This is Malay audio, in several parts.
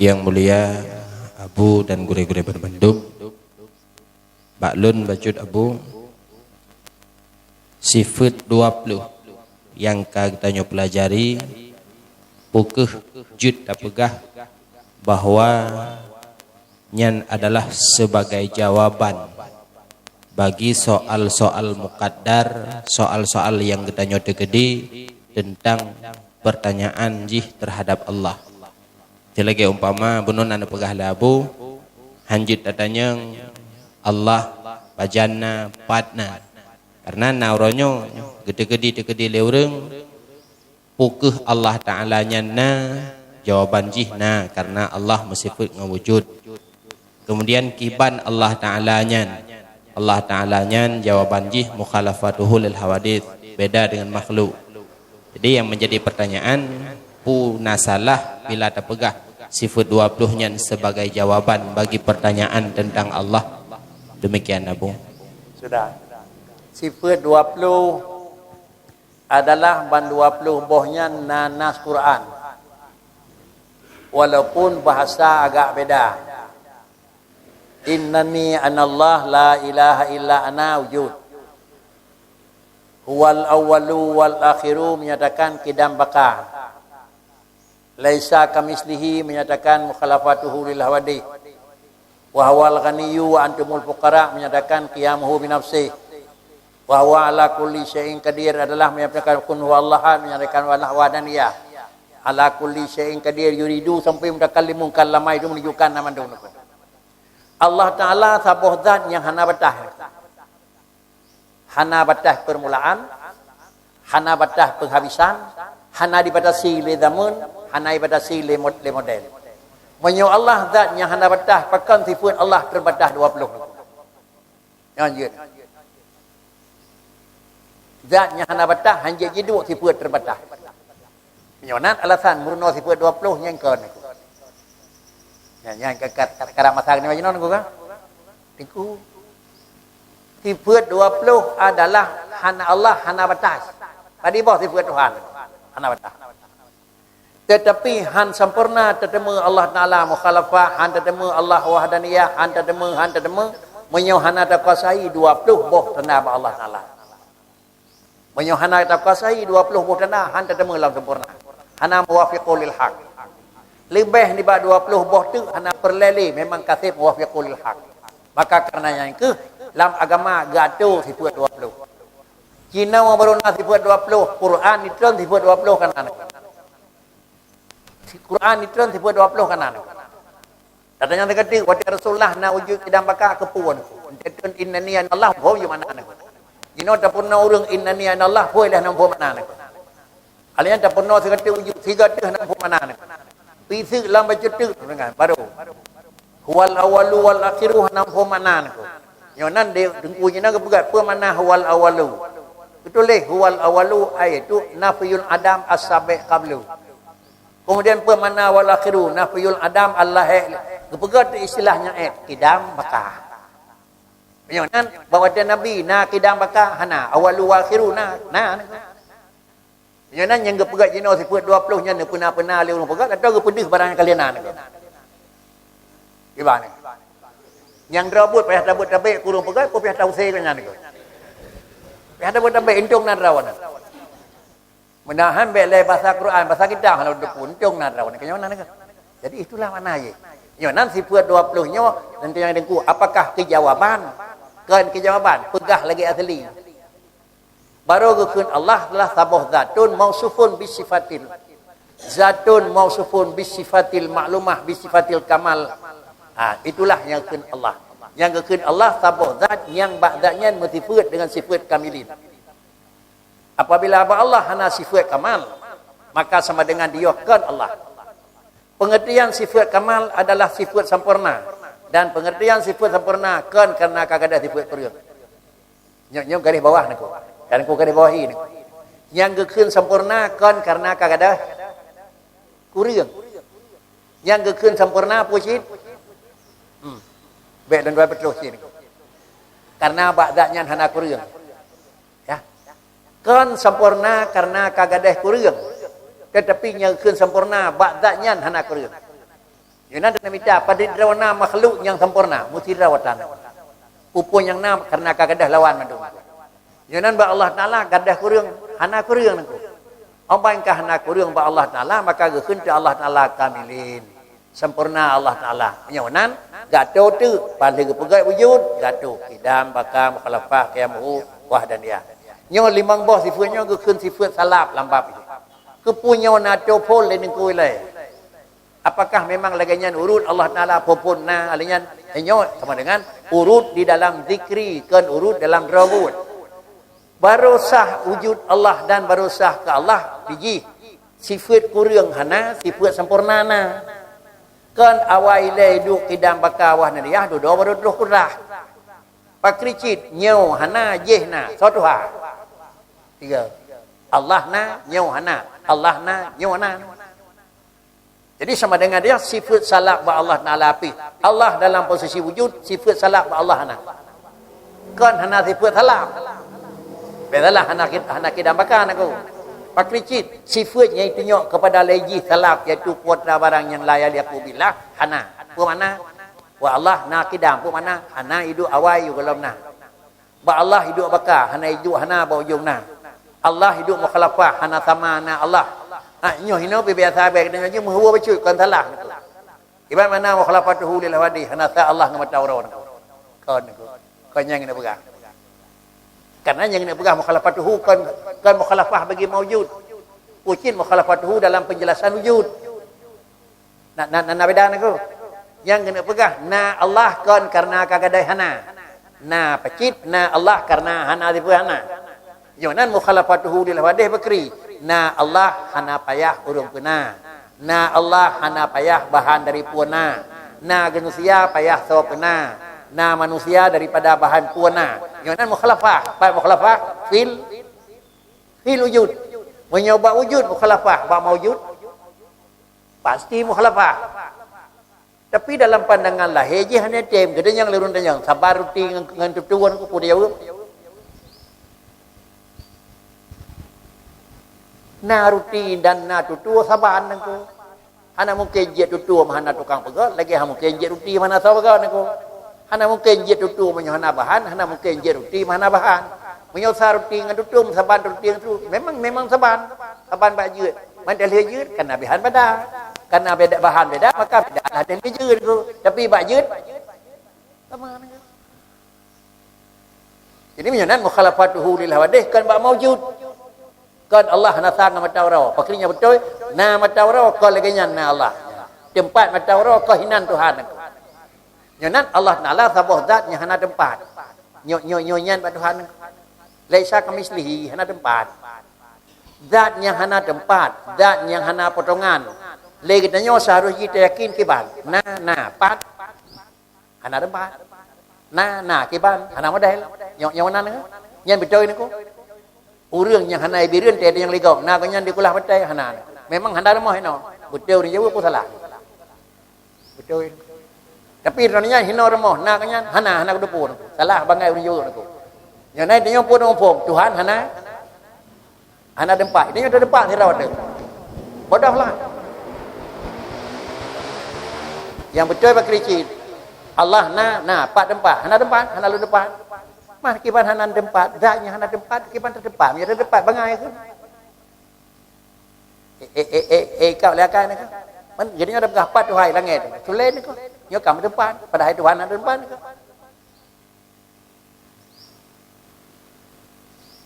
Yang mulia Abu dan gure-gure berbendung, Baklun Bajud Abu, sifat 20 yang kita pelajari pukeh jud dapegah bahwa nyan adalah sebagai jawaban bagi soal-soal muqaddar, soal-soal yang kita gede tentang pertanyaan jih terhadap Allah. Jelage umpama bunun anu pegah labu hanjit datanya Allah pajanna patna karena nauronyo gede-gede leureng pukeh Allah Ta'ala na jawaban jihna karena Allah mensifat ngawujud. Kemudian kiban Allah Ta'ala jawaban jih mukhalafatuhu lil hawadith, beda dengan makhluk. Jadi yang menjadi pertanyaan punasalah bila terpegah sifat 20 nya sebagai jawaban bagi pertanyaan tentang Allah. Demikian Abu. Sudah. Sifat 20 adalah ban 20 bohnya nanas Quran. Walaupun bahasa agak beda. Innani anallah la ilaha illa ana wujud. Huwal awwalu wal akhiru menyatakan kidam baka. Laisa kamislihi menyatakan mukhalafatuhu lil hawadith. Wa huwal ghaniyyu wa antumul fuqara menyatakan qiyamuhu bi nafsihi. Wa huwa ala kulli syai'in qadir adalah menyatakan kun huwallaha menyatakan wadaniyah. Ala kulli syai'in qadir yuridu sampai mutakallimun kalamai itu menunjukkan nama dulu. Allah Ta'ala sabuh zat yang hana batah. Hana batah permulaan, hana batah penghabisan, hana dibatasi le zaman, hana dibatasi le model. Menyo Allah zat yang hana batah, pakan sifat Allah terbatah 20. Lanjut. Zat yang hana batah hanya jeduk sifat terbatah. Menyonan alasan murno sifat 20 yang kon. Yang kadang masak ni macam mana kau kan? Tengku. Sifat 20 adalah hana Allah, hana batas. Tadi bawah sifat Tuhan, hana batas. Tetapi han sempurna tetemu Allah Ta'ala mukhalafah, han tetemu Allah wahdaniyah, han tetemu menyo hana takuasai 20 boh tanda Allah Ta'ala. Menyo hana takuasai 20 boh tanda han tetemu dalam sempurna. Hana muwafiqul lil haq. Lebih ni 20 boh tu hana perlele memang kasih muwafiqul lil haq. Maka karenanya ke dalam agama gaduh sifat 20. Cina orang baru nak sifat 20, Quran ditron sifat 20 kan anak. Quran ditron sifat 20 kan anak. Katanya dia kata waktu Rasulullah nak wujud kidam bakar kepuan. Ditron innani anallah ho yo mana anak. Cina tak pernah orang innani anallah ho dah nampu mana anak. Kalian tak pernah sekata wujud tiga tu nampu mana anak. Pisi lam baca tu dengan baru. Huwal awalu wal akhiru nampu mana anak. Yang nan dia dengkunya nak pegat apa mana huwal awalu. Betul leh huwal awalu iaitu nafiyul adam as-sabiq qablu. Kemudian apa mana wal akhiru nafiyul adam Allah kepegat istilahnya kidam bakah. Yang nan bawa dia nabi na kidam bakah hana awalu wal akhiru na. Yang nan yang kepegat jino sifat 20 nya ne pernah le orang pegat atau kepedih barang kalian nan. Gimana? Yang rabut payah rabut tabik kurung pegat ko payah tausai kan ni ko. Payah rabut tabik intong nan rawan. Menahan belai bahasa Quran bahasa kita kalau depun intong nan rawan kan mana ke. Jadi itulah mana ye. Yo nan sifat 20 nya nanti yang dengku apakah kejawaban? Kan kejawaban pegah lagi asli. Baru keun Allah telah sabuh zatun mausufun bisifatil. Zatun mausufun bisifatil maklumah bisifatil kamal. Itulah yang keun Allah. Yang keun Allah sabuh zat yang ba'danya mensifat dengan sifat kamilin. Apabila Allah hana sifat kamal, maka sama dengan dia kan Allah. Pengertian sifat kamal adalah sifat sempurna dan pengertian sifat sempurna kan karena kagak sifat kurang. Nyok garis bawah nak. Kan ku garis bawahi ni. Yang keun sempurna kan karena kagak kurang. Yang keun sempurna pucit baik dan dua betul sini. Karena ba'danya hana kurang. Ya. Kan sempurna karena kagadah kurang. Tetapi yang keun sempurna ba'danya hana kurang. Yang nak minta pada derawana makhluk yang sempurna, mesti rawatan. Pupun yang nam karena kagadah lawan mandung. Yang nan ba Allah Taala gadah kurang, hana kurang nangku. Ombangkah hana kurang ba Allah Taala maka geun teu Allah Taala kamilin. Sempurna Allah Taala. Yang nan gato tu paling pegai wujud, gato kidam bakam khalafah qiyamu wahdaniyah. Nyo limang boh sifatnya geun sifat salap lambap. Kepunya nato pol le ningku ilai. Apakah memang laginya urut Allah Ta'ala popun na alinyan enyo sama dengan urut di dalam zikri kan urut dalam rawud. Baru sah wujud Allah dan baru sah ke Allah biji sifat kurang hana sifat sempurna na. Kan awailai duk kidam bakawah nariyah do baru doh kurah. Pakricit nyau hana jehna satu ha. Tiga. Allah na nyau hana, Allah na nyau hana. Jadi sama dengan dia sifat salak ba Allah Taala api. Allah dalam posisi wujud, sifat salak ba Allah hana. Kan hana sifat salak. Bedalah hana kita makan aku. Pakricit sifatnya itu nyok kepada leji salak iaitu putra barang yang layak aku billah hana. Pu mana? Wa Allah na kidam pu mana? Hana hidup awai yu galam na. Ba Allah hidup baka, hana hidup hana ba ujung na. Allah hidup mukhalafah, hana sama na Allah. Nyo hino biasa baik dengan je muhwa bacut kan salah. Iban mana mukhalafatuhu lil hawadi hana sa Allah ngamata orang. Kan yang nak pegang. Karena yang nak pegang mukhalafatuhu kan mukhalafah bagi maujud. Ucin mukhalafatuhu dalam penjelasan wujud. Nak beda aku. Yang nak pegang na Allah kan karena kagadai hana. Na pacit na Allah karena hana dipu hana. Yonan mukhalafatuhu lil hawadi bakri. Na Allah hana payah urung kena. Na Allah hana payah bahan dari puana. Na manusia payah saw kena. Na manusia daripada bahan puana. Yang mukhalafah, apa mukhalafah? Fil wujud. Menyoba wujud mukhalafah, ba maujud. Pasti mukhalafah. Tapi dalam pandangan lahir je hanya tem, gede yang lerun dan yang sabar ruti ngan tutuan ku dia. Na rutin dan na tutu saban nangku. Hana mungkin je tutu mana tukang pegat, lagi ha mungkin je ruti mana sabaga nangku. Hana mungkin je tutu hana bahan, hana mungkin je ruti mana bahan. Menyosa ruti ngan tutu saban ruti tu memang saban baju. Man dah lihat karena bahan beda. Karena beda bahan beda maka beda ada lihat tu. Tapi baju sama nangku. Jadi menyonan mukhalafatuhu lil hawadih kan ba maujud. Kan Allah nasa mata orang. Pakrinya betul. Na mata orang kau lagi na Allah. Tempat mata orang kau hinan Tuhan. Nyonan Allah Taala sabah zat yang hana tempat. Nyon pada Tuhan. Laisa kamislihi hana tempat. Zat yang hana tempat, zat yang hana potongan. Lagi tanya seharus kita yakin kiban. Pat. Hana tempat. Kiban hana model. Nyon mana? Nyan betul ni ko. Urang yang hana ibirin teh yang ligau na kanyan di kulah patai hana memang handa remah hino betul ni jawab salah betul tapi raninya hino remah na kanyan hana kedepur salah bangai urang jawab aku yang naik dia pun ngomong Tuhan hana tempat dia ada tempat ni rawat dia bodahlah yang betul pak kricit Allah na pak tempat hana lu tempat mah kiban hana tempat, zaknya hana tempat, kiban terdepan, ya terdepan bangai ke? Kau lihat kan? Man jadinya ada berapa Tuhan langit, sulen ke? Nyo kamu depan, pada hari Tuhan ada depan ke?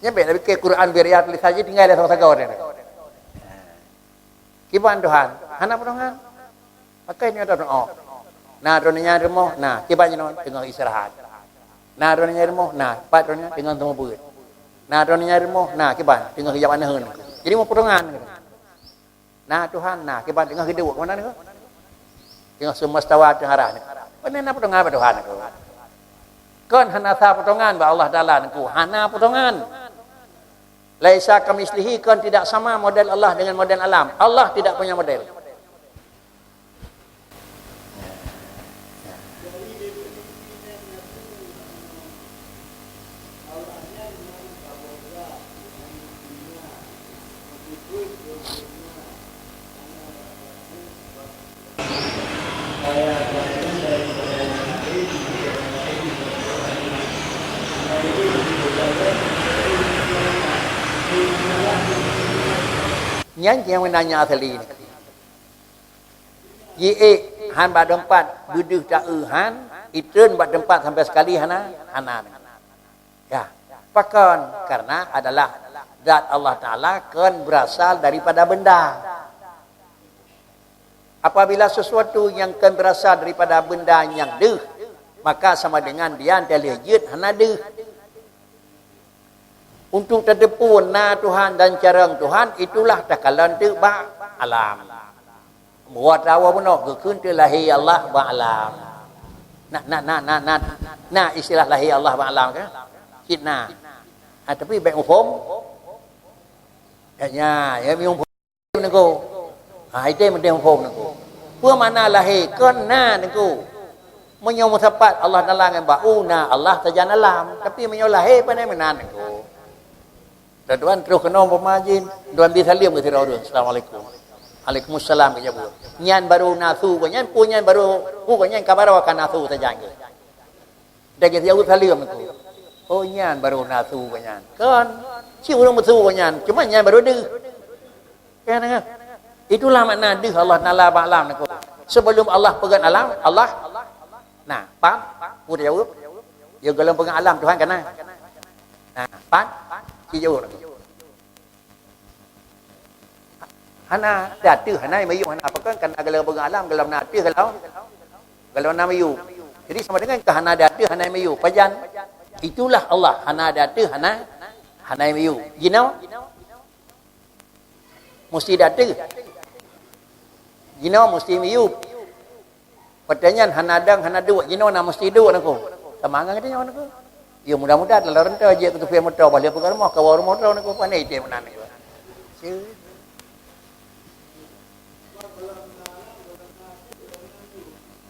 Nyampe lebih ke Quran beriat tulis saja tinggal ada sama sagor ni. Kiban Tuhan, hana pertolongan, makanya ada doa. Nah, doanya remoh, nah kiban jenon tengah istirahat. Nah, ronya remoh, nah, pat ronya dengan temu beut. Nah, ronya remoh, nah, kiban tengah hijab anaheun. Jadi mau potongan. Nah, Tuhan, nah, kiban tengah kedua mana ni? Tengah semestawa tengarah ni. Mana potongan pada Tuhan aku. Kan hana sa potongan ba Allah Taala aku, hana potongan. Laisa kamislihi kan tidak sama model Allah dengan model alam. Allah tidak punya model. Nyanyi yang menanya asli ni. Ye han bad tempat buduh tak han itreun bad tempat sampai sekali hana. Ya, pakan karena adalah zat Allah Taala kan berasal daripada benda. Apabila sesuatu yang kan berasal daripada benda yang deh, maka sama dengan dia intelligent hana deh. Untuk terdepun na Tuhan dan carang Tuhan itulah takalan tu ba alam. Buat tahu pun ke kun tu lahi Allah ba alam. Nah istilah lahi Allah ba alam kan? Kitna. Tapi baik umum. Ya umum nengko. Itu yang umum nengko. Pua mana lahi kan na nengko. Menyom sapat Allah nalang ba una Allah saja alam tapi menyom lahi pandai menan nengko. Tuan terus kena pemajin, tuan bisa liam ke tirau dulu. Assalamualaikum. Waalaikumsalam ke jabut. Nyan baru nasu ke nyan punya baru nyan kabar akan nasu saja ke. Dah kita jauh saliam itu. Oh nyan baru nasu ke nyan. Kan si urang nasu ke nyan, cuma nyan baru deh. Kan dengar. Itulah makna deh Allah Taala ba'alam niku. Sebelum Allah pegang alam, Allah nah, faham? Udah jawab. Ya kalau pegang alam Tuhan kan. Nah, faham? Chi vô rồi. Hana datu hana mayu hana apa kan kalau pengalam kalau natu kalau nama mayu. Jadi sama dengan hana datu hana mayu. Pajan itulah Allah hana datu hana mayu. You know? Mesti datu. You know mesti mayu. Pertanyaan hana dang hana dua. You know na mesti dua aku. Semangat kita nyawa aku. Ya mudah-mudahan dalam rentau aja ke tujuan motor balik perkara mah ke warung motor nak pandai dia menan ni.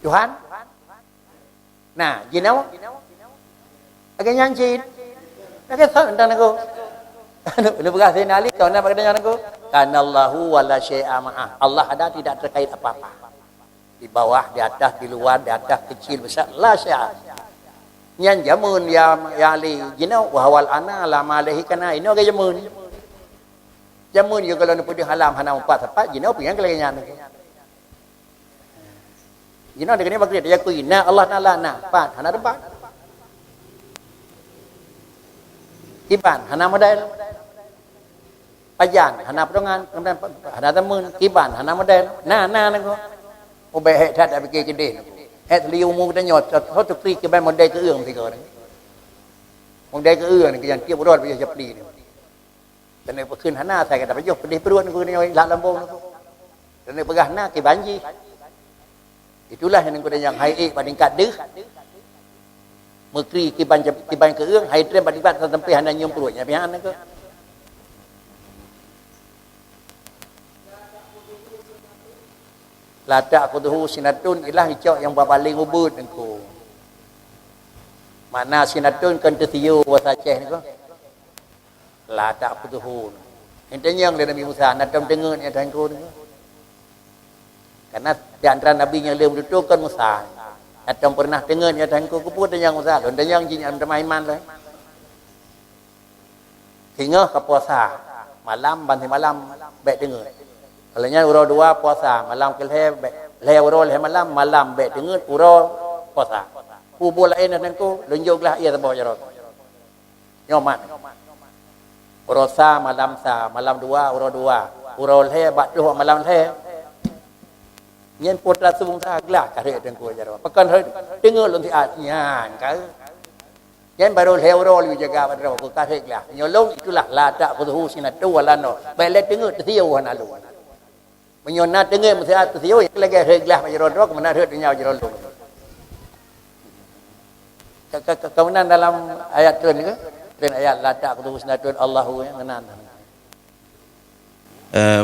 Tuhan. Nah, jinau. Agak nyanyi. Nak kata tentang aku. Lu berkata nali kau nak berkata aku. Kanallahu wala syai'a ma'ah. Allah ada tidak terkait apa-apa. Di bawah, di atas, di luar, di atas, kecil, besar, la syai'a. Nyan jamun ya ali jinau wahwal ana la malehi kana ino ke jamun yo kalau nak pergi halam hana empat tepat jinau pian ke nyan jinau dengan bakri dia ku ina Allah Taala na pat hana tempat kiban hana model pajan hana pedongan kemudian hana temun kiban hana model na nangko obe het tak fikir gede liu mu kita nyotเขาจะปลีกันไปมันได้ก็เอื้องสิก่อนมันได้ก็เอื้องนี่ก็ยังเทียบรอดไปจะปลีนี่แต่ในขึ้นหันหน้าใส่กันแต่ไปยกไปได้ปรวนกูนี่ละลำบงแต่ในpegahหน้ากี่banji itulah yang kita yang hai bandingkan deh mekri kiban ke อื้องhai trem bandingkan sampai hana nyum perutnya pian ke la ta'khudhuhu sinatun ilah hijau yang babaling ubud engko. Mana sinatun kan tertiyu wasaceh niku. La ta'khudhuhu. Intinya yang Nabi Musa nadam dengar ya tangku niku. Karena di antara nabi yang dia mendudukan Musa. Nadam pernah dengar ya tangku ku pun yang Musa, dan yang jin yang iman lah. Hingga ke puasa malam bantai malam baik dengar. Kalau nya urau dua puasa malam keleh urau leh malam baik dengar urau puasa. Kubur lain dan ku lunjuklah ia sebab jarot. Nyomat. Urau sa malam dua urau leh bak dua malam leh. Nyen putra subung sa gelah karek dan ku jarot. Pakan dengar lunti atnya kau. Nyen baru leh urau lu jaga pada ku karek lah. Nyolong itulah la tak kuhu sinatu walano. Baik dengar tiau hanalu. Menyonat dengar mesti atas yo lagi reglah majeron rok mana herd nyau jeron lu. Kemudian dalam ayat tu ni ke? Dan ayat la ta'khudhu sinatun Allahu yang ngenan.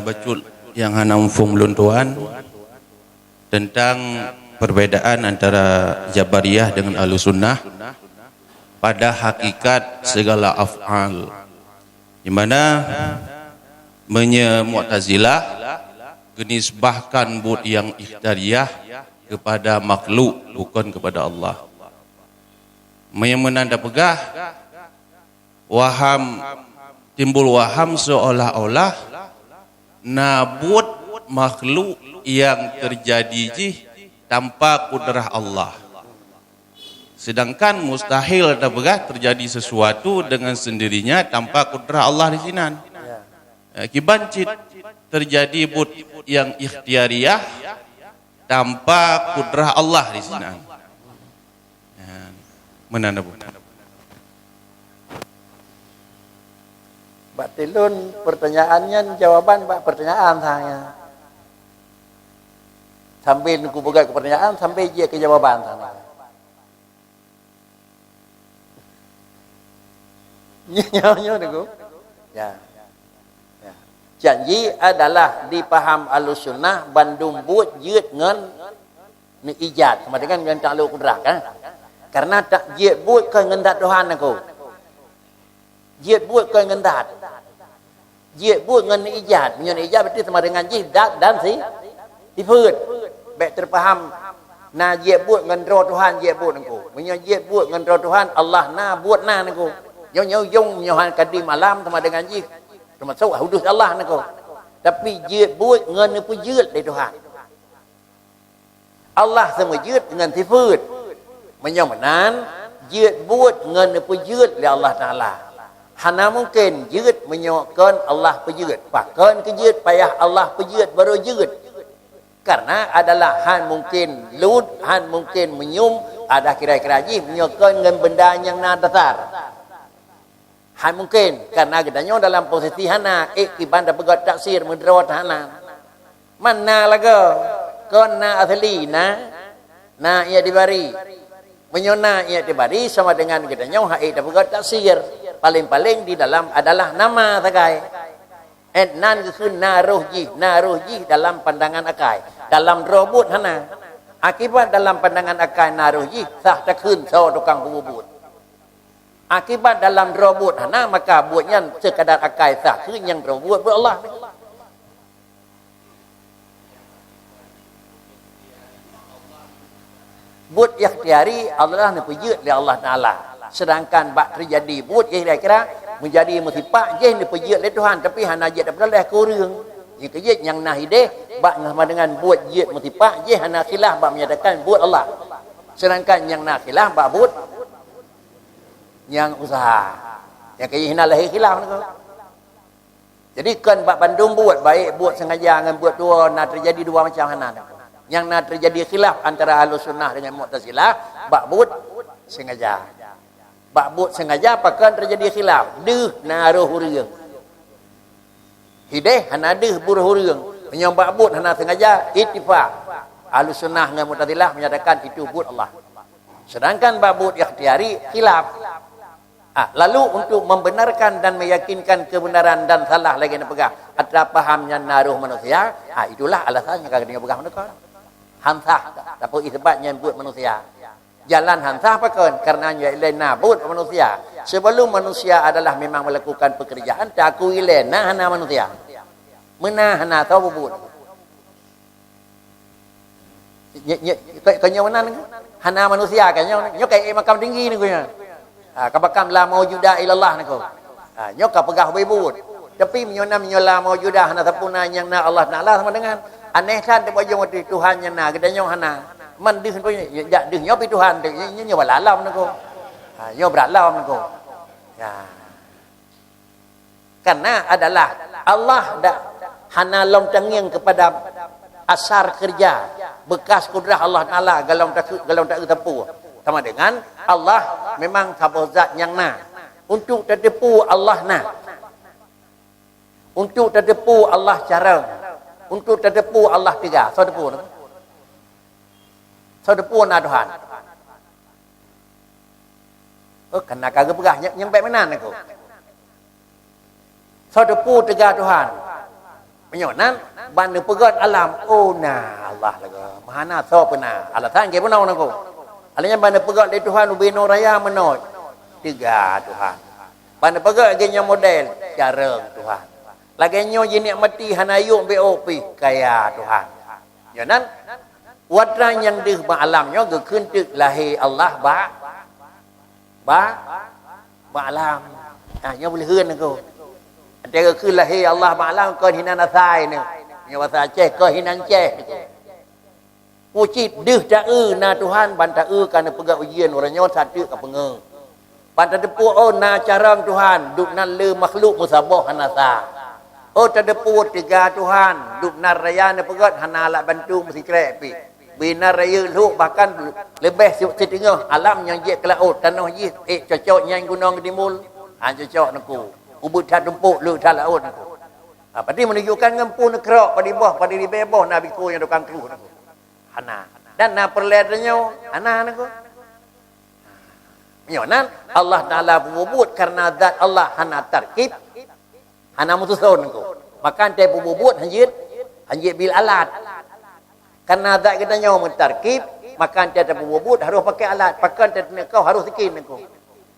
Betul yang hana mufum luntuan tentang perbedaan antara Jabariyah dengan Ahlussunnah pada hakikat segala af'al. Di mana Mu'tazilah genisbahkan bud yang ikhtariyah kepada makhluk, bukan kepada Allah. Yang menanda pegah timbul waham seolah-olah nabut makhluk yang terjadi tanpa kudrah Allah. Sedangkan mustahil terjadi sesuatu dengan sendirinya tanpa kudrah Allah di sini. Kibancit terjadi but yang ikhtiariyah tanpa kudrah Allah di sini. Menanda bu. Pak Tilun pertanyaannya jawaban Pak pertanyaan saya. Sambil aku buka ke pertanyaan sampai dia ke jawaban sana. Nyo niku. Ya. Ya. Janji adalah dipaham Ahlussunnah Bandung buat jeut ngan ni ijad sama dengan yang tak lu kudrah kan. Karena tak jeut buat ke ngendat Tuhan aku. Jeut buat ke ngendat. Jeut buat ngan ni ijad, ngan ijad berarti sama dengan jidat dan si diput. Baik terfaham na jeut buat ngan roh Tuhan jeut buat aku. Menyo jeut buat ngan roh Tuhan Allah na buat na aku. Yung kadim alam sama dengan jik. Termasuk hudus Allah nak. Tapi jeut buat ngan pu jeut dari Tuhan. Allah sama jeut dengan sifat. Menyomanan jeut buat ngan pu jeut dari Allah Taala. Hana mungkin jeut menyokkan Allah pu jeut. Bahkan ke jeut payah Allah pu jeut baru jeut. Karena adalah han mungkin lut, han mungkin menyum, ada kira-kira jik menyokkan dengan benda yang nadasar. Hai mungkin karena gedanya dalam posisi hana ikiban da begot taksir mudrawat hana mana laga kena asli na ia dibari menyona ia dibari sama dengan gedanya hai da begot taksir paling-paling di dalam adalah nama sagai nanคือnaruh ji dalam pandangan akai dalam robot hana akibat dalam pandangan akai naruh ji sah ta khun so tukang bubut. Akibat dalam robot hana maka buatnya sekadar akai sahคือyang robot buat Allah. Buat ikhtiari Allah nak pejut oleh Allah Taala. Sedangkan bak terjadi buat kira-kira menjadi musibah je ni pejut oleh Tuhan tapi hana je dapat oleh kurang. Yang kejut yang nahideh bak sama dengan buat je musibah je hana khilaf bak menyatakan buat Allah. Sedangkan yang nak khilaf bak buat yang usaha yang kaya hina lahir khilaf ni. Jadi kan bak Bandung buat baik buat sengaja dengan buat dua nak terjadi dua macam hana. Yang nak terjadi khilaf antara Ahlussunnah dengan Mu'tazilah bak buat sengaja. Bak buat sengaja pakan terjadi khilaf. Deuh naruh hurung. Hideh hana deuh buruh hurung. Yang bak buat hana sengaja ittifaq. Ahlussunnah dengan Mu'tazilah menyatakan itu buat Allah. Sedangkan bak buat ikhtiari khilaf. Lalu untuk membenarkan dan meyakinkan kebenaran dan salah lagi nak pegang ada pahamnya naruh manusia, itulah alasannya kagak dengan pegang mereka. Hansah, tapi isbatnya buat manusia. Jalan hansah pakan karena ilena buat manusia. Sebelum manusia adalah memang melakukan pekerjaan, tak aku ilena hana manusia. Mana hana tahu buat. Kanya mana ni? Hana manusia kanya. Nyo kayak makam tinggi ni kunya. Kabakam la maujuda ilallah nako. Nyoka pegah bebut. Tapi menyola maujuda hana sapuna yang na Allah Taala sama dengan aneh kan de boyo mati Tuhan yang na gedanya hana. Man dih pun ya dih nyo pi Tuhan de nyo balalam nako. Nyo beralam nako. Ya. Karena adalah Allah dak hana long tengiang kepada asar kerja bekas kudrah Allah Taala galong tak tepu. Sama dengan Allah memang zat yang na. Untuk terdepu Allah na. Untuk terdepu Allah cara. Untuk terdepu Allah tiga. So depu. So depu na Tuhan. Kena kagak pegah yang baik mana aku. So depu tiga Tuhan. Menyonan bandu pegat alam. Oh na Allah laga. Mahana so pena. Alasan ke puna aku. Alanya bana pegat dari Tuhan ubino raya menoj. Tiga Tuhan. Bana pegat genya model cara Tuhan. Lagi nyo jenik mati hanayuk BOP kaya Tuhan. Jangan Wadran yang deh ba'alamnya gekeun teu lahir Allah ba'alam. Nya boleh heun aku. Antara gekeun lahir Allah ba'alam ko hinan asai ni. Nya bahasa Aceh ko hinan Aceh. Pucit deh ta na Tuhan ban ta kana pegak ujian orangnya satu ka pengeu. Ban ta depu na carang Tuhan duk nan le makhluk musabah hanasa. Terdepu tiga Tuhan duk nan raya ne pegat hana la bantu mesti cerek pi. Bina raya lu bahkan lebih setengah alam yang je ke laut tanah je cocok yang gunung dimul cocok naku ubud tak tumpuk lu tak laut naku padi menunjukkan ngempu nekrak padi bawah padi di bawah nabi ku yang tukang keruh naku hana dan na perledannya hana naku nyonan Allah Taala bubut karena zat Allah hana tarkib hana mutusun naku maka ante bubut hanjit bil alat. Karena zat kita nyawa mentarkib, maka dia tak berbubut harus pakai alat. Pakai tak kau harus tikin aku.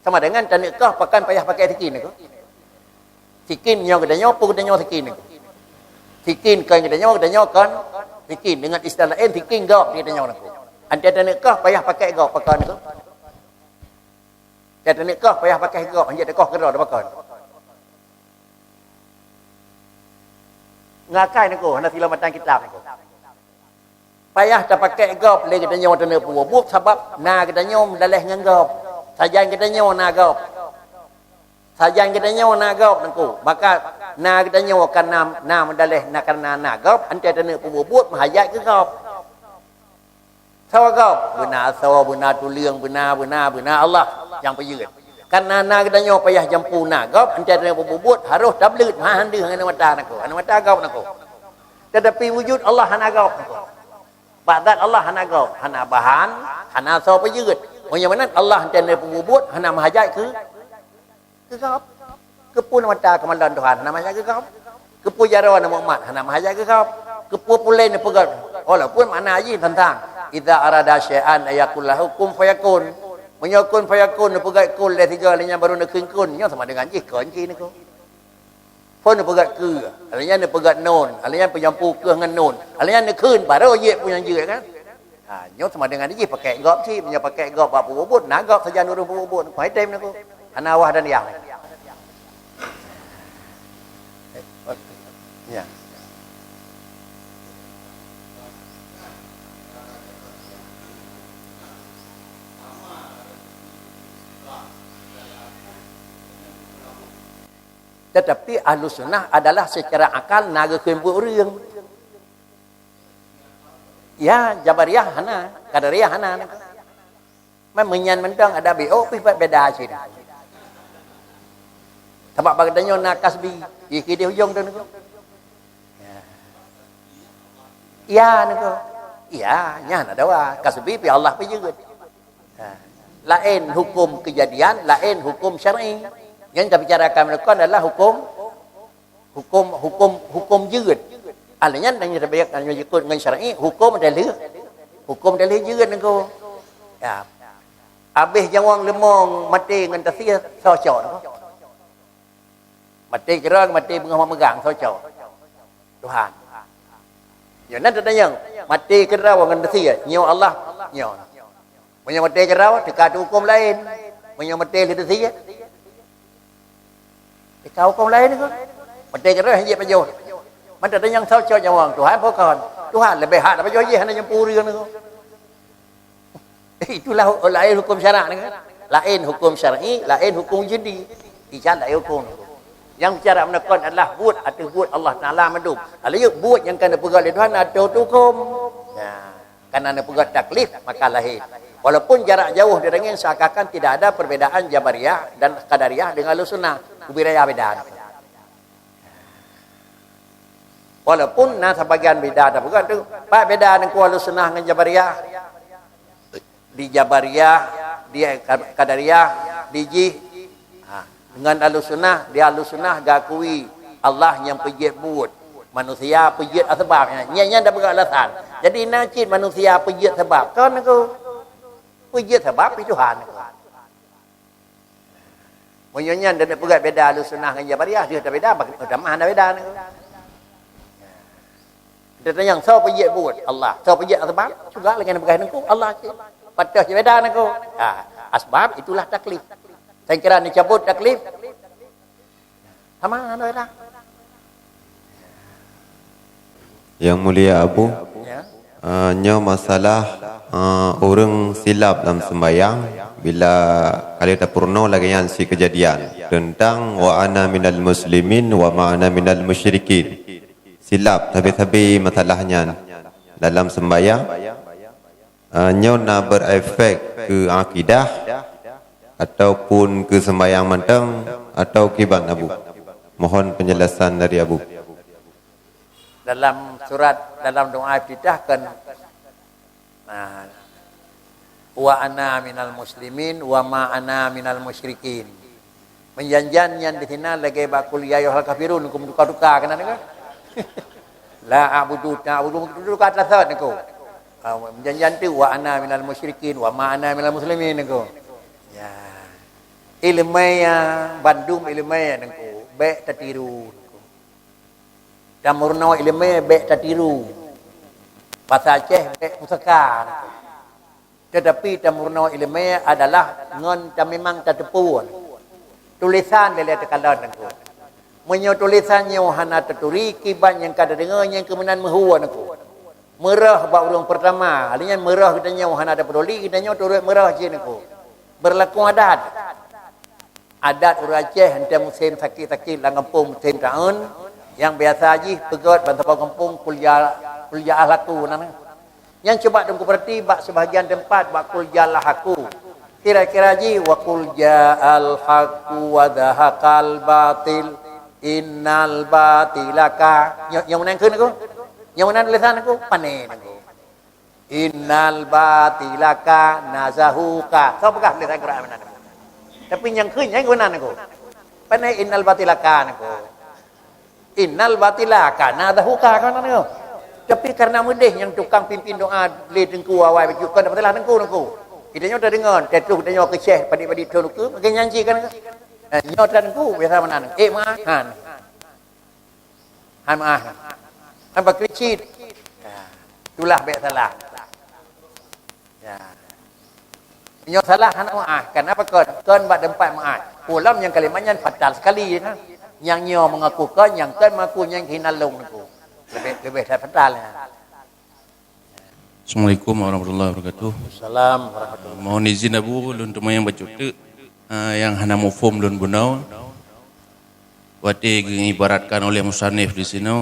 Sama dengan tak kau pakai payah pakai tikin aku. Tikin nyawa kita nyawa pun kita nyawa tikin aku. Tikin kan kita nyawa kan tikin dengan istilah lain tikin gau kita nyawa aku. Anda tak kau payah pakai gau pakai aku. Dia tak kau payah pakai gau, anda tak kau kena dah pakai. Ngakai aku, hendak silamatan kitab aku. Payah tak pakai gop le kita nyawa tena buat sebab na kita nyawa daleh dengan gop. Sajan kita nyawa na gop. Sajan kita nyawa na gop nangku. Maka na kita nyawa kan na daleh na karena na gop ante tena buat mahayat ke gop. Sawa gop benar sawa benar tuliang benar Allah yang peyut. Karena na kita nyawa payah jampu na gop ante tena buat harus tablet mahan dia dengan mata nangku. Ana mata gop nangku. Tetapi wujud Allah hana gop nangku. Badat Allah hana gau, hana bahan, hana so peyut. Macam mana Allah hanya pembubut, hana mahajat ke gau. Kepun mata kemandan Tuhan, hana mahajat ke gau. Kepu jarawan Muhammad, hana mahajat ke gau. Kepu pulai ni pegat. Walaupun makna aji tentang idza arada syai'an ayakul lahu kum fayakun. Menyakun fayakun ni pegat kul dah tiga lainnya baru nak kun. Nya sama dengan jikon ki ni ko. Pun pegat ke, alanya ni pegat non, alanya penyampu ke dengan non, alanya ni kun baru ye punya je kan. Nyot sama dengan dia pakai gop si, punya pakai gop apa bubut, nak gop saja nurun bubut, kuai time nak ko. Anawah dan yang. Ya. Tetapi ahlu sunnah adalah secara akal naga kembur ring. Ya, Jabariyah hana, Qadariyah hana. Menyan mendang ada BO pi beda sih. Sebab bagadanya nak kasbi, iki dia hujung tu niku. Ya niku. Ya, nya ada wa kasbi pi Allah pi juga. Lain hukum kejadian, lain hukum syar'i. Yang kita bicarakan mereka adalah hukum jurut. Alanya yang kita bayar dengan syar'i hukum dalil jurut nengko. Ya. Habis jawang lemong mati dengan tasir socok nengko. Mati gerang mati megang socok. Tuhan. Ya nanti tanya mati gerang dengan tasir nyawa Allah nyawa. Punya mati gerang dekat hukum lain. Punya mati di tasir kau hukum lain ni kan. Mati kerana hanya pejuh. Mana ada yang socok jawang Tuhan bukan. Tuhan lebih hak daripada pejuh hanya yang puri ni kan. Itulah lain hukum syarak ni kan. Lain hukum syar'i, lain hukum jadi. Ijaz lain hukum. Yang bicara menekan adalah buat atau buat Allah Taala mendung. Kalau you buat yang kena pegang oleh Tuhan atau hukum. Ya, karena ada pegang taklif maka lahir. Walaupun jarak jauh dengan seakan-akan tidak ada perbedaan Jabariyah dan Qadariyah dengan Ahlussunnah. Kubiraya beda. Walaupun sebagian beda ada bukan tu. Pak beda dengan Ahlussunnah dengan Jabariyah. Di Jabariyah, di Qadariyah, di Jih. Dengan Ahlussunnah, di Ahlussunnah gakui Allah yang pejit buat. Manusia pejit sebabnya. Nya dah bukan alasan. Jadi najis manusia pejit sebab. Kan aku pejit sebab itu Tuhan. Menyonya dan pegat beda Ahlussunnah dengan Jabariyah dia tak beda, macam mana beda ni. Dia tanya, siapa je buat? Allah. Siapa je sebab? Juga dengan berkaitan dengan Allah. Patah je beda aku. Asbab itulah taklif. Saya kira ni cabut taklif. Sama ada dah. Yang mulia Abu, Ya. nya masalah orang silap dalam sembahyang bila kali tak purno lagi yang si kejadian tentang wa ana minal muslimin wa ma ana minal musyrikin. Silap tapi masalahnya dalam sembahyang nya nak berefek ke akidah ataupun ke sembahyang mentang atau kibat Abu. Mohon penjelasan dari Abu. Dalam surat, dalam doa iftitahkan wa ana minal muslimin wa ma ana minal musyrikin. Menjanjian yang di sini lagi bakul ya ayyuhal kafirun kum duka-duka kan ada. La a'budu duka atas saat niku. Menjanjian tu wa ana minal musyrikin wa ma ana minal muslimin niku. Ya. Ilmu yang Bandung ilmu yang niku baik tertiru. Damurno ilmu baik tertiru. Bahasa Aceh baik pusaka. Tetapi damurno ilmu adalah ngon memang tertepu. Tulisan dia lihat kalan niku. Menyo tulisannya hana terturi kiban yang kada dengar yang kemenan mehuwa niku. Merah bab urang pertama, artinya merah kita nyaw hana ada peduli kita nyaw turut merah je niku. Berlaku adat. Adat urang Aceh hentam musim sakit-sakit lang kampung musim tahun yang biasa haji pegot bantapa kampung kuliah laku nana. Yang coba tunggu berarti bak sebahagian tempat bak kuliah laku. Kira-kira haji wa qul ja'al haqqu wa dhahaqal batil innal batilaka. Yang mana keun aku? Yang mana tulisan aku? Panen aku. Innal batilaka nazahuka. Kau pegang tulisan Quran mana aku? Tapi yang keun yang mana aku? Panen innal batilaka aku. Innal batilaka nazahuka kau mana aku? Tapi karena mudih yang tukang pimpin doa le tengku awai baju kan dapat lah tengku aku. Kita nyoda dengar, tetu kita nyoda ke Syekh padik-padik tu aku, makin nyanyikan aku. Nyoda tengku biasa mana? Maahan. Maaf. Apa kericit? Itulah baik salah. Ya. Nyo salah hana maaf. Kenapa kon bak tempat maaf? Pulam yang kalimatnya fatal sekali kan. Yang nyo mengakukan, yang kon mengaku yang hinalung niku. Lebih fatal. Assalamualaikum warahmatullahi wabarakatuh. Assalamualaikum warahmatullahi. Mohon izin Abu untuk yang baca yang hana mufhum lun bunau. Wati diibaratkan oleh musannif di sini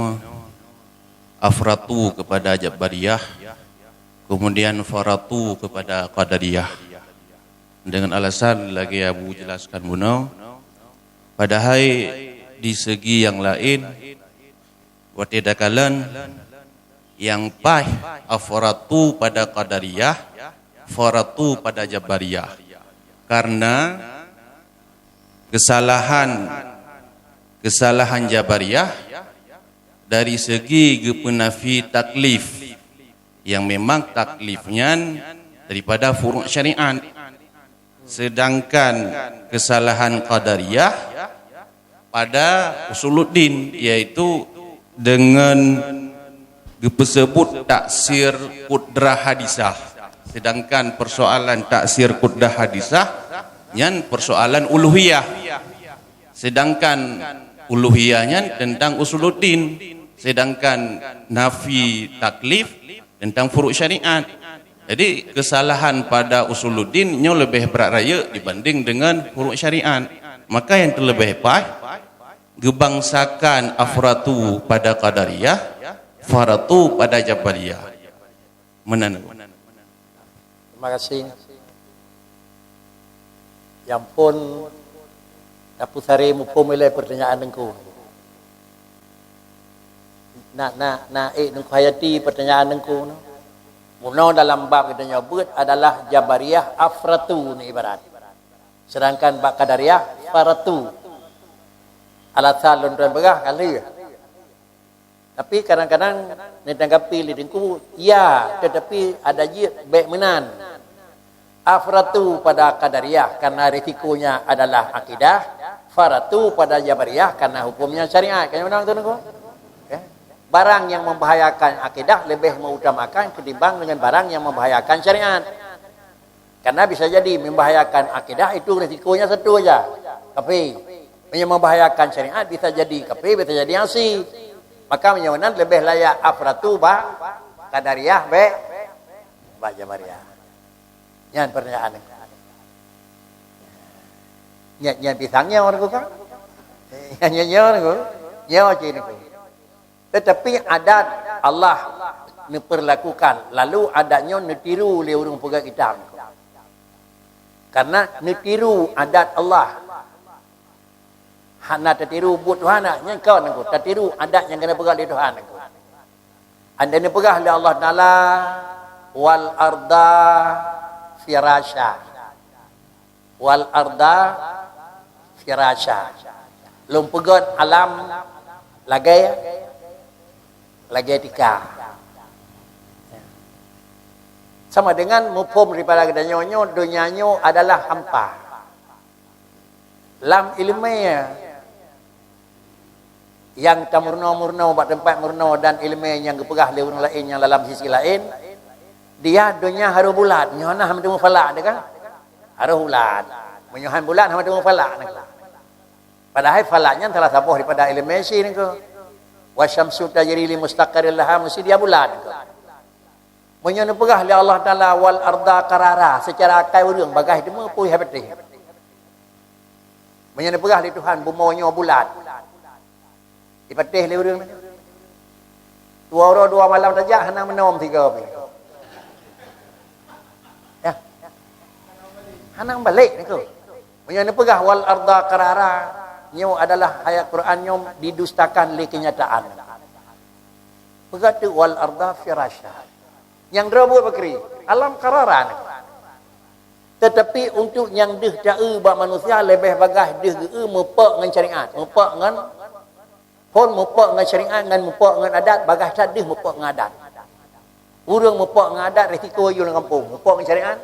afratu kepada Jabariyah, kemudian faratu kepada Qadariyah. Dengan alasan lagi Abu jelaskan bunau, padahal di segi yang lain wati dakalan yang pah afratu pada Qadariyah, faratu pada Jabariyah. Karena kesalahan Jabariyah dari segi gepenafi taklif yang memang taklifnya daripada furu' syariat, sedangkan kesalahan Qadariyah pada usuluddin yaitu dengan disebut taksir kudrah hadisah, sedangkan persoalan taksir kudrah hadisah yang persoalan uluhiyah, sedangkan uluhiyahnya tentang usuluddin, sedangkan nafi taklif tentang furu' syariat. Jadi kesalahan pada usuluddin nya lebih berat raya dibanding dengan furu' syariat. Maka yang terlebih baik gebangsakan afratu pada Qadariyah, faratu pada Jabariyah. Menanu. Terima kasih. Yang pun Dapu sari mupum ilai pertanyaan dengku. Nak nengku hayati pertanyaan dengku. Mula dalam bab kita nyebut adalah Jabariyah afratu ni ibarat. Sedangkan bab Qadariyah faratu. Alasan lontan berah kali. Tapi kadang-kadang ni tanggapi li dengku ya, tetapi ada je baik menan. Afratu pada Qadariyah karena risikonya adalah akidah, faratu pada Jabariyah karena hukumnya syariat. Kan benar tu nengku? Okay. barang yang membahayakan akidah lebih mengutamakan ketimbang dengan barang yang membahayakan syariat. Karena bisa jadi membahayakan akidah itu risikonya satu aja, kafir. Yang membahayakan syariat bisa jadi kafir, bisa jadi asi. Maka menyawanan lebih layak afratu ba qadariyah ba jabariyah. Yang pertanyaan. Yang pisangnya orang kan? Yang orang kan? Nyawa cini kan? Tetapi adat Allah diperlakukan, lalu adatnya netiru oleh orang pegang hitam. Karena netiru adat Allah. Hana tertiru buat Tuhan yang kau nangku. Tertiru adat yang kena pegang oleh Tuhan nangku. Anda ni pegang oleh Allah Ta'ala wal arda firasha. Wal arda firasha. Lum pegang alam lagi tika. Sama dengan mufhum daripada kedanyonyo, dunianyo adalah hampa. Lam ilmiah yang tamurno-murno buat tempat murno dan ilmiah yang kepegah oleh orang lain yang dalam sisi lain, dia dunia haru bulat, nyona ham temu falak dah kan? Haru bulat. Menyuhan bulat ham temu falak dah. Padahal falaknya telah sabuh daripada ilmiah si ni ko. Wasyamsu tajri li mustaqarril laha, mesti dia bulat. Menyuhan pegah oleh Allah Taala wal arda qarara, secara akal urang bagai demu pui habetih. Menyuhan pegah oleh Tuhan bumonyo bulat. Dipatih le urang. Dua orang dua malam saja hana menom tiga api. Ya. Hana balik ni ko. Menyuhan pegah wal arda qarara. Nyo adalah ayat Quran nyo didustakan oleh kenyataan. Begitu wal arda firasha. Yang derabu bakri, alam qararan. Tetapi untuk yang deh jauh bak manusia lebih bagah deh mepak dengan syariat, mepak dengan pun mepak dengan syariat dengan mepak dengan adat, bagah tak deh mepak dengan adat. Urang mepak dengan adat risiko you dalam kampung, mepak dengan syariat.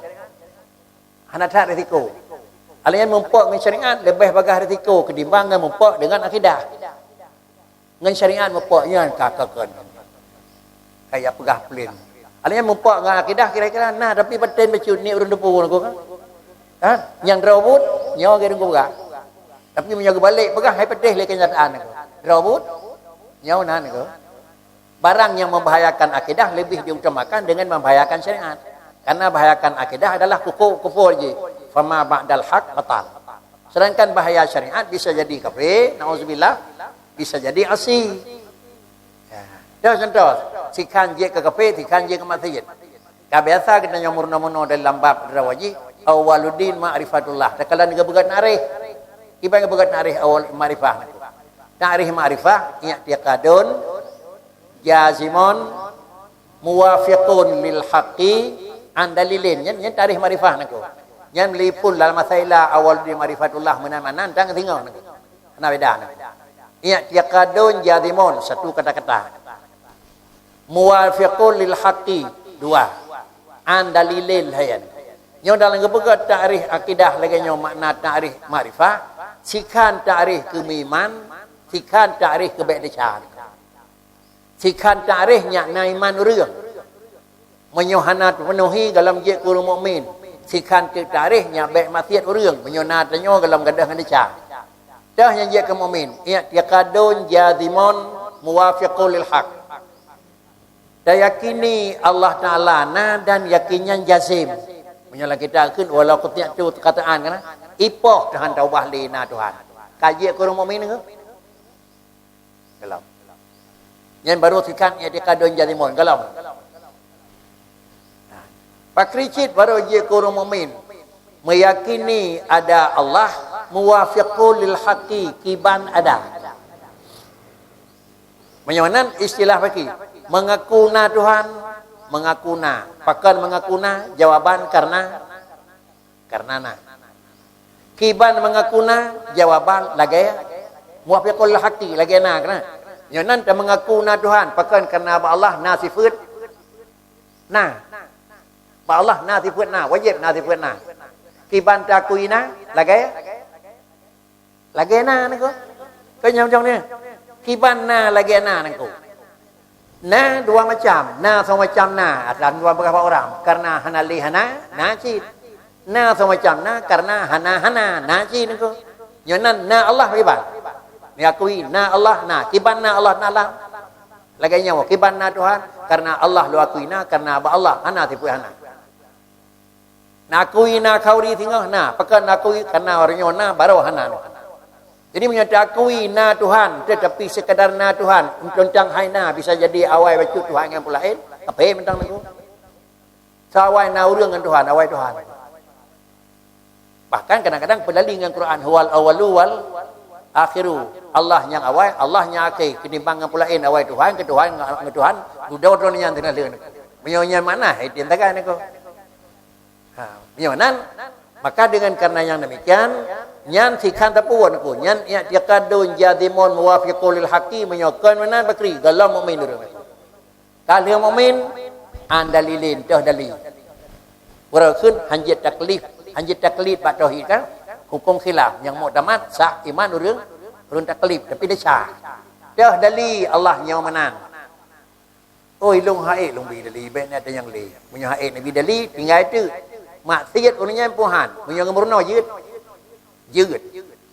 Hana tak risiko. Alian mempak dengan syariat lebih bagah risiko ketimbang dengan mempak dengan akidah. Dengan syariat mempaknya kakakan. Kayak pegah plin. Alian mempak dengan akidah kira-kira nah tapi paten baca ni urang depu aku kan. Ha? Yang rawut nyawa ke dengku pegah. Tapi menjaga balik pegah hai pedih le kenyataan aku. Rawut nyawa nan aku. Barang yang membahayakan akidah lebih diutamakan dengan membahayakan syariat. Karena bahayakan akidah adalah kufur je. Fama ba'dal haq batal. Sedangkan bahaya syariat bisa jadi kafir, nauzubillah, bisa jadi asi. Ya. Dah contoh, si kanji ke kafir, si kanji ke maksiat. Ka biasa kita yang murna-murna dalam bab rawaji, awaluddin ma'rifatullah. Kalau nak begat narih, iba begat narih awal ma'rifah. Narih ma'rifah, i'tiqadun jazimun muwafiqun lil haqqi an dalilin. Yang tarikh ma'rifah naku. Yang melipun dalam masalah awal di marifatullah mana-mana tang tengok nak. Ana beda nak. I'tiqadun jazimun satu kata-kata. Muwafiqun lil haqqi dua. An dalilil hayan. Nyo dalam gebegat ta'rif akidah lagi nyo makna ta'rif ma'rifah, sikan ta'rif keiman, sikan ta'rif kebaikan. Sikan ta'rif nyakna iman urang. Menyohanat menuhi dalam je kuru mukmin. Sikan ke tarikhnya baik maksiat urang menyonatnya dalam gadah hanica. Dah yang dia ke mukmin, i'tiqadun jazimun muwafiqul lil haq. Dan yakini Allah Taala na dan yakinnya jazim. Menyala kita kun walau ketiak tu kataan kan. Ipoh Tuhan taubah lina Tuhan. Kaji ke mukmin ke? Gelam. Yang baru sikan i'tiqadun jazimun gelam. Pakricit baru dia kurang mukmin meyakini ada Allah muwafiqul lil haqqi kiban ada. Menyawanan istilah bagi mengakuna Tuhan, mengakuna. Pakan mengakuna jawaban karena na. Kiban mengakuna jawaban lagi muwafiqul lil haqqi lagi na kana. Menyawanan ta mengakuna Tuhan pakan karena Allah na sifat na. Allah na sifat na, wajib na sifat na. Kiban takuina lagi na nako. Kau nyam jong ni. Kiban na lagi na nako. Na dua macam, na sama macam na, ada dua beberapa orang. Karena hana li hana, najid. Na sama macam na, karena hana najid niku. Nyonan na Allah kiban. Diakui na Allah na, kiban na Allah na Allah. Lagi nyawa kiban na Tuhan, karena Allah lu akui na, karena Allah hana tipu hana. Na akui na kauri tinggal na, pakai na akui karena orangnya na baru hana. Jadi menyatakan na Tuhan, tetapi sekadar na Tuhan, tentang hai na bisa jadi awai baca Tuhan yang pula lain. Apa yang tentang itu? Sawai na urang dengan Tuhan, awai Tuhan. Bahkan kadang-kadang pendali dengan Quran huwal awalu wal akhiru. Allah yang awai, Allah yang akhir. Ketimbang dengan pula lain awai Tuhan, ke Tuhan dengan Tuhan, duduk yang tidak lain. Menyonya mana? Itu yang takkan itu. Menyonan. Maka dengan karena yang demikian, nyan sikan tapuan ku, nyan ia yakadun jadimon muwafiqul haqi menyokan menan bakri galam mukmin dulu. Kalau mukmin andalilin dah dalil. Walaupun hanjat taklif bak tauhid kan, hukum khilaf yang muktamad sah iman urang taklif tapi dia sah. Dah dalil Allah yang menang. Oi long haid long bi dalil ben ada yang le. Punya haid nabi dalil tinggal itu. Maksiat orangnya puhan, punya gemurnoยืด,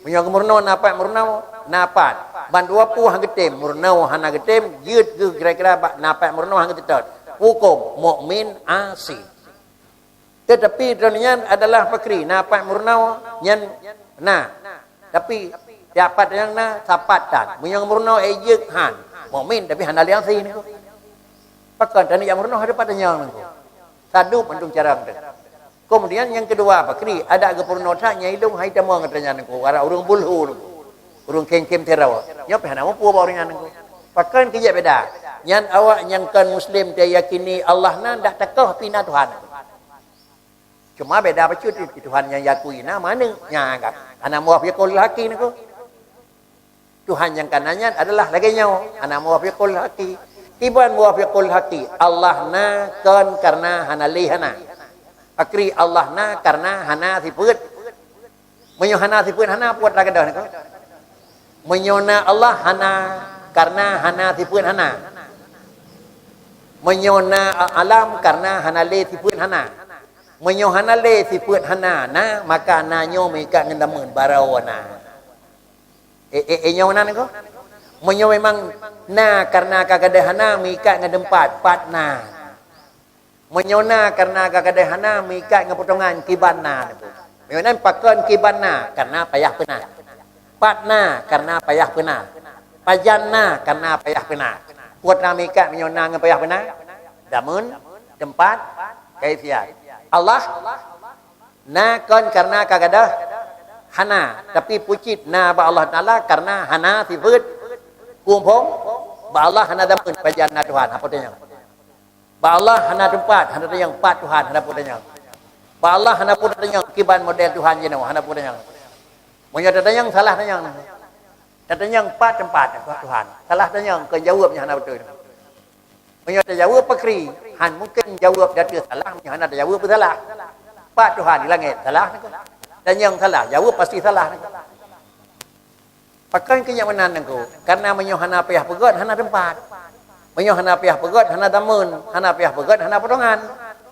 punya gemurno napat, ban dua pu hang getem, murno hana getem,ยืด kira-kira napat murno hang getet. Hukum mukmin asi. Tetapi orangnya adalah fakri, napat murno nyan tapi dapat yang sapatan, punya murno ejek han, mukmin tapi hana liang si ni ko. Pakan tani yang murno ada pada yang ni ko. Sadu pentung cara ngde. Kemudian yang kedua fakri ada gepurnosa nyailung hai tamang katanya nengko wara urang bulhu urang kengkem terau nya pe hana pu orang nengko pakan kijak beda nyan awak yang kan muslim dia yakini Allah na dak takah pina Tuhan cuma beda pacut Tuhan yang yakui na mana nya agak ana muwafiqul haqi nengko Tuhan yang kanannya adalah lagi nyawa ana muwafiqul haqi tiban muwafiqul haqi Allah na kan karena hana lihana Akri Allah na karena hana siput. Menyohana siput hana puat lagi dah ni kau. Menyona Allah hana karena hana siput hana. Menyona alam karena hana le siput hana. Menyohana le siput hana na maka nanyo mereka ngendamun barawana. Nyona ni kau. Menyo memang na karena kagada hana mereka ngedempat pat na. Menyona karena kakadehana mikat dengan potongan kibanna. Menyona pakan kibanna karena payah pena. Patna karena payah pena. Pajanna karena payah pena. Puatna mikat menyona dengan payah pena. Damun, tempat, kaifiat. Allah na kan karena kagadah hana. Tapi pucit na ba Allah Ta'ala karena hana sifat. Kumpong ba Allah hana damun pajanna Tuhan. Apa tanya? Ba Allah hana tempat, hana yang pat Tuhan, hana pun tanya. Ba Allah hana pun tanya kiban model Tuhan je hana pun tanya. Monya tanya salah tanya. Tanya pat tempat Tuhan. Salah tanya ke jawabnya hana betul. Monya jawab pakri, han mungkin jawab data salah, hana jawab salah. Pat Tuhan di langit salah. Tanya salah, jawab pasti salah. Pakai kenyamanan engkau karena menyohana payah pegot hana tempat. Menyohana payah pegot, hana damun, hana payah pegot, hana potongan.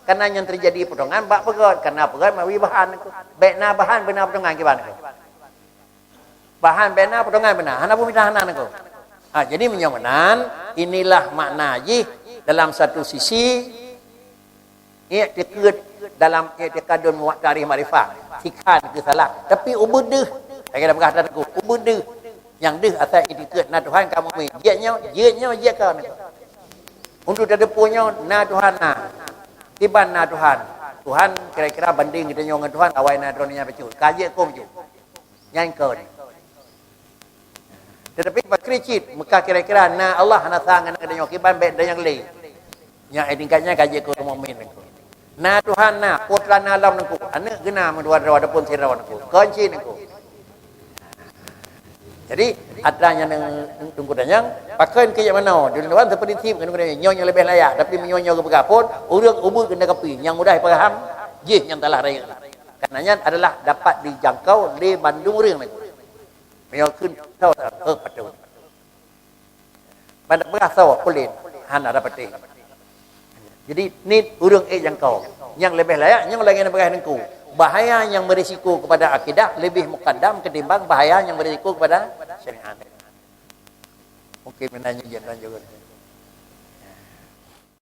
Karena yang terjadi potongan, bak pegot. Karena pegot, mawi bahan. Bekna bahan, benar potongan, gimana? Bahan, benar potongan, benar. Hana pun minta hana. Jadi menyomanan, inilah makna jih dalam satu sisi, i'tiqad dalam i'tiqadun mu'tarif marifah. Sikan ke salah. Tapi ubuduh. Saya kata berkata aku, ubuduh. Yang deh asal i'tiqad na Tuhan kamu mi. Jia kau ni. Untuk ada punya na Tuhan na. Tiban na Tuhan. Tuhan kira-kira banding kita nyong Tuhan awai na droninya betul. Kaji ko betul. Yang kau ni. Tetapi berkricit maka kira-kira na Allah hana sangan ada nyong kiban baik dan yang lain. Yang tingkatnya kaji ko mukmin. Na Tuhan na putra na alam nangku. Anak gena mendua ada pun sirawan nangku. Kunci nangku. Jadi adanya tunggu danyang pakai ke yang mana di luar seperti tim kan nyonya lebih layak tapi menyonya ke begapun urang ubur kena kepi yang mudah faham je yang telah raya karenanya adalah dapat dijangkau di Bandung urang ni menyo kun tahu patu pada berasa kulin Han ada peti. Jadi ni urang yang kau. Yang lebih layak, yang lagi yang ku. Bahaya yang berisiko kepada akidah lebih mukaddam ketimbang bahaya yang berisiko kepada syariat. Mungkin menanya jangan juga.